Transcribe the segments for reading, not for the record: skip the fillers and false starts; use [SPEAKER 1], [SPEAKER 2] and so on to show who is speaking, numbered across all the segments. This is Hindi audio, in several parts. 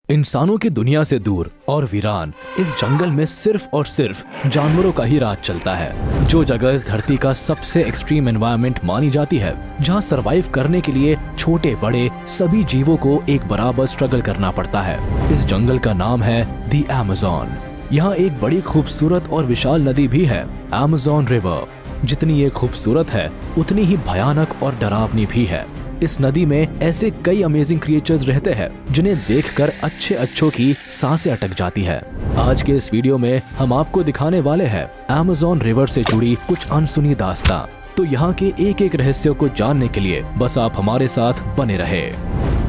[SPEAKER 1] इंसानों की दुनिया से दूर और वीरान इस जंगल में सिर्फ और सिर्फ जानवरों का ही राज चलता है। जो जगह इस धरती का सबसे एक्सट्रीम एनवायरनमेंट मानी जाती है, जहां सरवाइव करने के लिए छोटे बड़े सभी जीवों को एक बराबर स्ट्रगल करना पड़ता है। इस जंगल का नाम है दी अमेज़न। यहाँ एक बड़ी खूबसूरत और विशाल नदी भी है, अमेज़न रिवर। जितनी ये खूबसूरत है उतनी ही भयानक और डरावनी भी है। इस नदी में ऐसे कई अमेजिंग क्रिएचर्स रहते हैं जिन्हें देखकर अच्छों की सांसें अटक जाती है। आज के इस वीडियो में हम आपको दिखाने वाले हैं अमेज़न रिवर से जुड़ी कुछ अनसुनी दास्तां। तो यहाँ के एक एक रहस्य को जानने के लिए बस आप हमारे साथ बने रहे।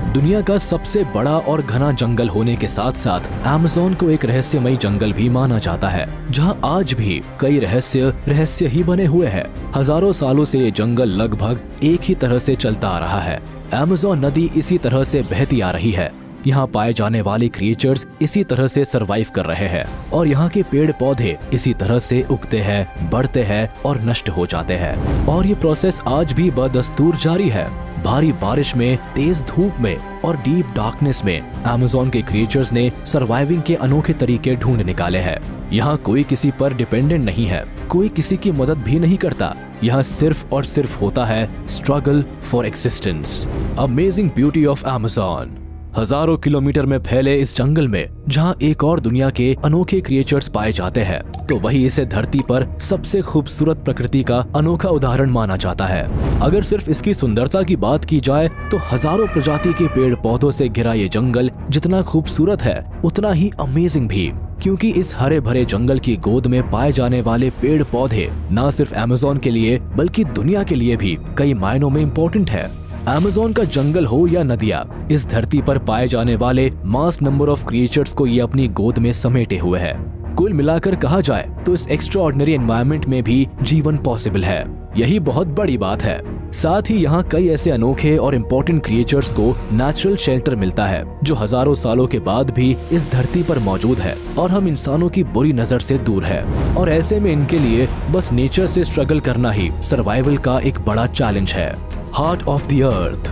[SPEAKER 1] दुनिया का सबसे बड़ा और घना जंगल होने के साथ साथ अमेज़न को एक रहस्यमयी जंगल भी माना जाता है, जहां आज भी कई रहस्य ही बने हुए हैं। हजारों सालों से ये जंगल लगभग एक ही तरह से चलता आ रहा है। अमेज़न नदी इसी तरह से बहती आ रही है। यहाँ पाए जाने वाले क्रिएचर्स इसी तरह से सरवाइव कर रहे हैं और यहाँ के पेड़ पौधे इसी तरह से उगते हैं, बढ़ते हैं और नष्ट हो जाते हैं। और ये प्रोसेस आज भी बदस्तूर जारी है। भारी बारिश में, तेज धूप में और डीप डार्कनेस में अमेज़न के क्रिएचर्स ने सर्वाइविंग के अनोखे तरीके ढूंढ निकाले हैं। यहाँ कोई किसी पर डिपेंडेंट नहीं है, कोई किसी की मदद भी नहीं करता। यहाँ सिर्फ और सिर्फ होता है struggle for existence. Amazing beauty of Amazon. हजारों किलोमीटर में फैले इस जंगल में जहाँ एक और दुनिया के अनोखे क्रिएचर्स पाए जाते हैं, तो वही इसे धरती पर सबसे खूबसूरत प्रकृति का अनोखा उदाहरण माना जाता है। अगर सिर्फ इसकी सुंदरता की बात की जाए तो हजारों प्रजाति के पेड़ पौधों से घिरा ये जंगल जितना खूबसूरत है उतना ही अमेजिंग भी, क्योंकि इस हरे भरे जंगल की गोद में पाए जाने वाले पेड़ पौधे न सिर्फ अमेज़न के लिए बल्कि दुनिया के लिए भी कई मायनों में इम्पोर्टेंट है। अमेज़न का जंगल हो या नदियाँ, इस धरती पर पाए जाने वाले मास नंबर ऑफ क्रिएचर्स को ये अपनी गोद में समेटे हुए है। कुल मिलाकर कहा जाए तो इस एक्स्ट्राऑर्डिनरी एनवायरनमेंट में भी जीवन पॉसिबल है। यही बहुत बड़ी बात है। साथ ही यहाँ कई ऐसे अनोखे और इम्पोर्टेंट क्रिएचर्स को नेचुरल शेल्टर मिलता है जो हजारों सालों के बाद भी इस धरती पर मौजूद है और हम इंसानों की बुरी नजर से दूर है। और ऐसे में इनके लिए बस नेचर से स्ट्रगल करना ही सर्वाइवल का एक बड़ा चैलेंज है। Heart of the earth.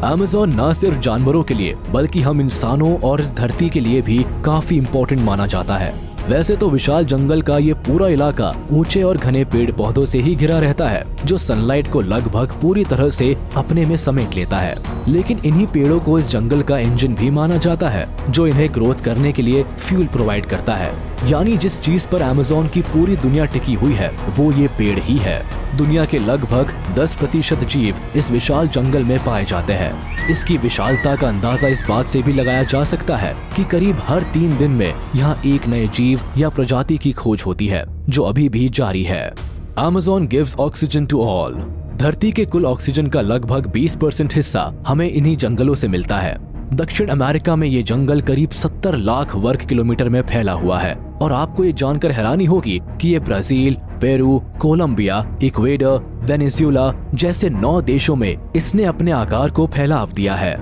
[SPEAKER 1] Amazon न सिर्फ जानवरों के लिए बल्कि हम इंसानों और इस धरती के लिए भी काफी इम्पोर्टेंट माना जाता है। वैसे तो विशाल जंगल का ये पूरा इलाका ऊंचे और घने पेड़ पौधों से ही घिरा रहता है, जो सनलाइट को लगभग पूरी तरह से अपने में समेट लेता है। लेकिन इन्हीं पेड़ों को इस जंगल का इंजन भी माना जाता है, जो इन्हें ग्रोथ करने के लिए फ्यूल प्रोवाइड करता है। यानी जिस चीज पर अमेज़न की पूरी दुनिया टिकी हुई है वो ये पेड़ ही है। दुनिया के लगभग 10% जीव इस विशाल जंगल में पाए जाते हैं। इसकी विशालता का अंदाजा इस बात से भी लगाया जा सकता है कि करीब हर 3 दिन में यहाँ एक नए जीव या प्रजाति की खोज होती है, जो अभी भी जारी है। Amazon gives oxygen to all. धरती के कुल ऑक्सीजन का लगभग 20% हिस्सा हमें इन्हीं जंगलों से मिलता है। दक्षिण अमेरिका में ये जंगल करीब 70 लाख वर्ग किलोमीटर में फैला हुआ है और आपको ये जानकर हैरानी होगी कि ये Brazil, Peru, Colombia, Ecuador, Venezuela जैसे 9 देशों में इसने अपने आकार को फैलाव दिया है।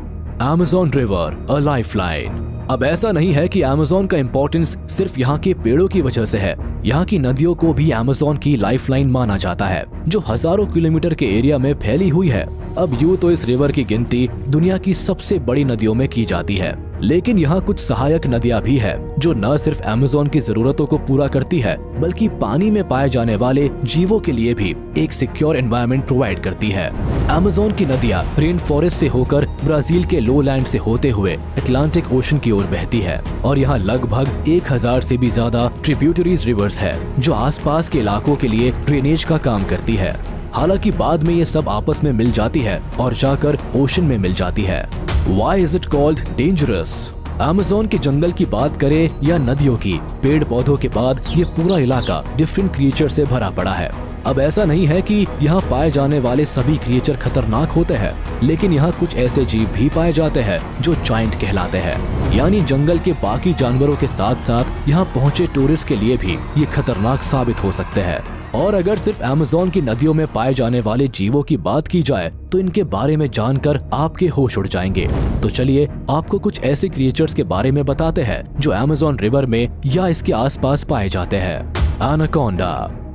[SPEAKER 1] अमेज़न रिवर अ लाइफलाइन। अब ऐसा नहीं है कि अमेज़न का इम्पोर्टेंस सिर्फ यहाँ के पेड़ों की वजह से है। यहाँ की नदियों को भी अमेज़न की लाइफलाइन माना जाता है, जो हजारों किलोमीटर के एरिया में फैली हुई है। अब यूं तो इस रिवर की गिनती दुनिया की सबसे बड़ी नदियों में की जाती है, लेकिन यहाँ कुछ सहायक नदियाँ भी है जो न सिर्फ अमेज़न की जरूरतों को पूरा करती है बल्कि पानी में पाए जाने वाले जीवों के लिए भी एक सिक्योर एनवायरनमेंट प्रोवाइड करती है। अमेज़न की नदियाँ रेन फॉरेस्ट से होकर ब्राजील के लोलैंड से होते हुए अटलांटिक ओशन की ओर बहती है और यहाँ लगभग 1000 से भी ज्यादा ट्रिब्यूटरीज रिवर्स है जो आसपास के इलाकों के लिए ड्रेनेज का काम करती है। हालांकि बाद में ये सब आपस में मिल जाती है और जाकर ओशन में मिल जाती है। Why is it called dangerous? Amazon के जंगल की बात करें या नदियों की, पेड़ पौधों के बाद ये पूरा इलाका डिफरेंट क्रिएचर से भरा पड़ा है। अब ऐसा नहीं है कि यहाँ पाए जाने वाले सभी क्रिएचर खतरनाक होते हैं, लेकिन यहाँ कुछ ऐसे जीव भी पाए जाते हैं जो जायंट कहलाते हैं। यानी जंगल के बाकी जानवरों के साथ साथ यहाँ पहुँचे टूरिस्ट के लिए भी ये खतरनाक साबित हो सकते हैं। और अगर सिर्फ अमेज़न की नदियों में पाए जाने वाले जीवों की बात की जाए तो इनके बारे में जानकर आपके होश उड़ जाएंगे। तो चलिए आपको कुछ ऐसे क्रिएचर्स के बारे में बताते हैं जो अमेज़न रिवर में या इसके आसपास पाए जाते हैं। एनाकोंडा।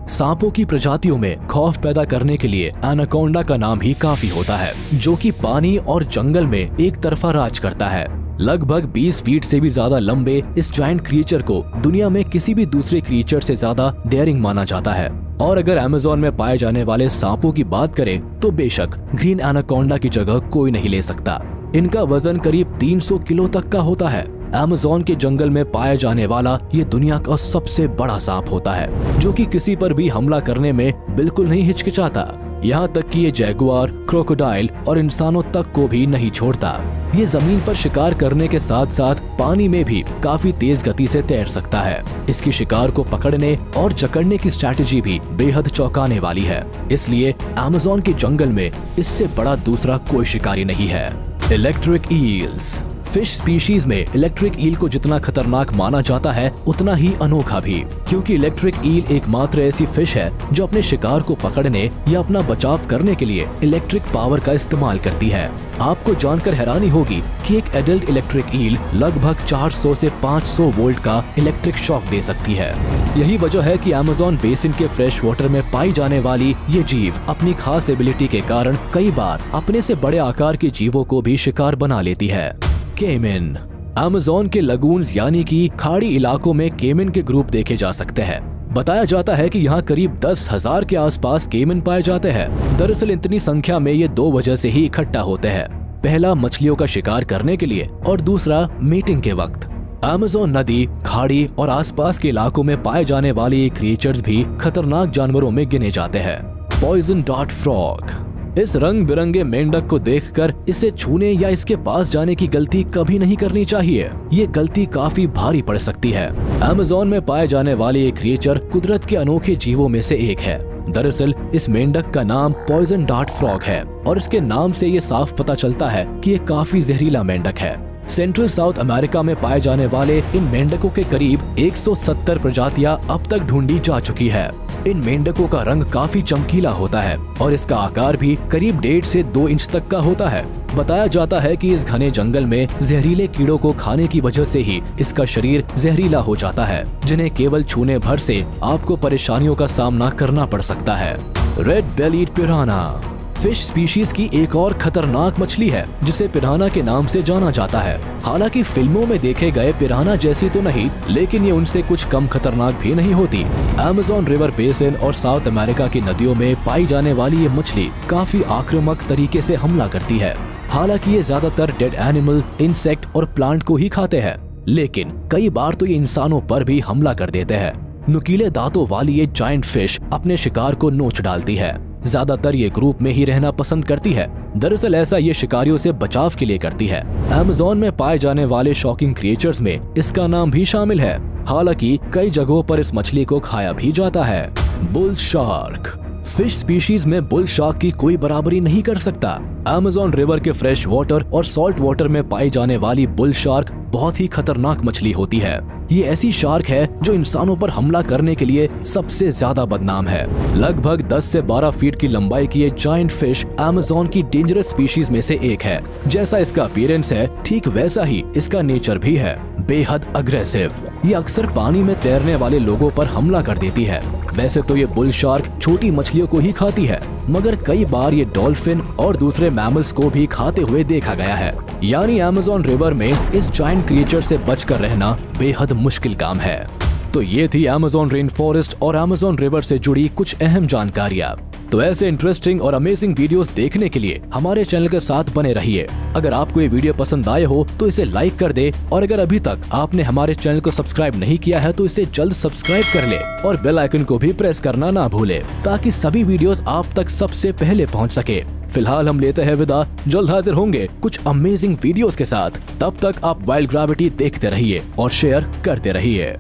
[SPEAKER 1] सांपों की प्रजातियों में खौफ पैदा करने के लिए एनाकोंडा का नाम ही काफी होता है, जो कि पानी और जंगल में एक तरफा राज करता है। लगभग 20 फीट से भी ज्यादा लंबे इस जायंट क्रिएचर को दुनिया में किसी भी दूसरे क्रिएचर से ज्यादा डेयरिंग माना जाता है। और अगर अमेज़न में पाए जाने वाले सांपों की बात करें तो बेशक ग्रीन एनाकोंडा की जगह कोई नहीं ले सकता। इनका वजन करीब 300 किलो तक का होता है। अमेज़न के जंगल में पाया जाने वाला ये दुनिया का सबसे बड़ा सांप होता है, जो कि किसी पर भी हमला करने में बिल्कुल नहीं हिचकिचाता। यहाँ तक कि ये जैगुआर, क्रोकोडाइल और इंसानों तक को भी नहीं छोड़ता। ये जमीन पर शिकार करने के साथ साथ पानी में भी काफी तेज गति से तैर सकता है। इसकी शिकार को पकड़ने और जकड़ने की स्ट्रैटेजी भी बेहद चौंकाने वाली है। इसलिए अमेज़न के जंगल में इससे बड़ा दूसरा कोई शिकारी नहीं है। Electric eels. फिश स्पीशीज में इलेक्ट्रिक ईल को जितना खतरनाक माना जाता है उतना ही अनोखा भी, क्योंकि इलेक्ट्रिक ईल एकमात्र ऐसी फिश है जो अपने शिकार को पकड़ने या अपना बचाव करने के लिए इलेक्ट्रिक पावर का इस्तेमाल करती है। आपको जानकर हैरानी होगी कि एक एडल्ट इलेक्ट्रिक ईल लगभग 400 से 500 वोल्ट का इलेक्ट्रिक शॉक दे सकती है। यही वजह है कि अमेज़न बेसिन के फ्रेश वाटर में पाई जाने वाली ये जीव अपनी खास एबिलिटी के कारण कई बार अपने से बड़े आकार के जीवों को भी शिकार बना लेती है। केमिन। अमेज़न के लगून्स यानी कि खाड़ी इलाकों में केमिन के ग्रुप देखे जा सकते हैं। बताया जाता है कि यहाँ करीब 10,000 के आसपास केमिन पाए जाते हैं। दरअसल इतनी संख्या में ये 2 वजह से ही इकट्ठा होते हैं। पहला मछलियों का शिकार करने के लिए और दूसरा मीटिंग के वक्त। अमेज़न नदी, खाड़ी और आसपास के इलाकों में पाए जाने वाले ये क्रिएचर्स भी खतरनाक जानवरों में गिने जाते हैं। Poison dart frog. इस रंग बिरंगे मेंढक को देखकर इसे छूने या इसके पास जाने की गलती कभी नहीं करनी चाहिए। ये गलती काफी भारी पड़ सकती है। अमेज़न में पाए जाने वाले ये क्रिएचर कुदरत के अनोखे जीवों में से एक है। दरअसल इस मेंढक का नाम पॉइजन डार्ट फ्रॉग है और इसके नाम से ये साफ पता चलता है कि ये काफी जहरीला मेंढक है। सेंट्रल साउथ अमेरिका में पाए जाने वाले इन मेंढकों के करीब 170 प्रजातियां अब तक ढूंढी जा चुकी है। इन मेंढकों का रंग काफी चमकीला होता है और इसका आकार भी करीब 1.5 से 2 इंच तक का होता है। बताया जाता है कि इस घने जंगल में जहरीले कीड़ों को खाने की वजह से ही इसका शरीर जहरीला हो जाता है, जिन्हें केवल छूने भर से आपको परेशानियों का सामना करना पड़ सकता है। Red bellied पिराना। फिश स्पीशीज की एक और खतरनाक मछली है जिसे पिराना के नाम से जाना जाता है। हालांकि फिल्मों में देखे गए पिराना जैसी तो नहीं, लेकिन ये उनसे कुछ कम खतरनाक भी नहीं होती। अमेज़न रिवर बेसिन और साउथ अमेरिका की नदियों में पाई जाने वाली ये मछली काफी आक्रामक तरीके से हमला करती है। हालांकि ये ज्यादातर डेड एनिमल, इंसेक्ट और प्लांट को ही खाते हैं, लेकिन कई बार तो ये इंसानों पर भी हमला कर देते हैं। नुकीले दांतों वाली ये जायंट फिश अपने शिकार को नोच डालती है। ज्यादातर ये ग्रुप में ही रहना पसंद करती है। दरअसल ऐसा ये शिकारियों से बचाव के लिए करती है। अमेज़न में पाए जाने वाले शॉकिंग क्रिएचर्स में इसका नाम भी शामिल है। हालांकि कई जगहों पर इस मछली को खाया भी जाता है। Bull shark. फिश स्पीशीज में बुल शार्क की कोई बराबरी नहीं कर सकता। अमेज़न रिवर के फ्रेश वाटर और सॉल्ट वाटर में पाई जाने वाली बुल शार्क बहुत ही खतरनाक मछली होती है। ये ऐसी शार्क है जो इंसानों पर हमला करने के लिए सबसे ज्यादा बदनाम है। लगभग 10 से 12 फीट की लंबाई की ये जायंट फिश अमेज़न की डेंजरस स्पीशीज में से एक है। जैसा इसका अपीयरेंस है, ठीक वैसा ही इसका नेचर भी है, बेहद अग्रेसिव। ये अक्सर पानी में तैरने वाले लोगों पर हमला कर देती है। वैसे तो ये बुल शार्क छोटी मछलियों को ही खाती है, मगर कई बार ये डॉल्फिन और दूसरे मैमल्स को भी खाते हुए देखा गया है। यानी अमेज़न रिवर में इस जायंट क्रिएचर से बचकर रहना बेहद मुश्किल काम है। तो ये थी अमेज़न रेन फॉरेस्ट और अमेज़न रिवर से जुड़ी कुछ अहम जानकारियाँ। तो ऐसे इंटरेस्टिंग और अमेजिंग वीडियोस देखने के लिए हमारे चैनल के साथ बने रहिए। अगर आपको ये वीडियो पसंद आए हो तो इसे लाइक कर दे, और अगर अभी तक आपने हमारे चैनल को सब्सक्राइब नहीं किया है तो इसे जल्द सब्सक्राइब कर ले और बेल आइकन को भी प्रेस करना ना भूले, ताकि सभी वीडियोस आप तक सबसे पहले पहुंच सके। फिलहाल हम लेते हैं विदा, जल्द हाजिर होंगे कुछ अमेजिंग वीडियोस के साथ। तब तक आप वाइल्ड ग्रेविटी देखते रहिए और शेयर करते रहिए।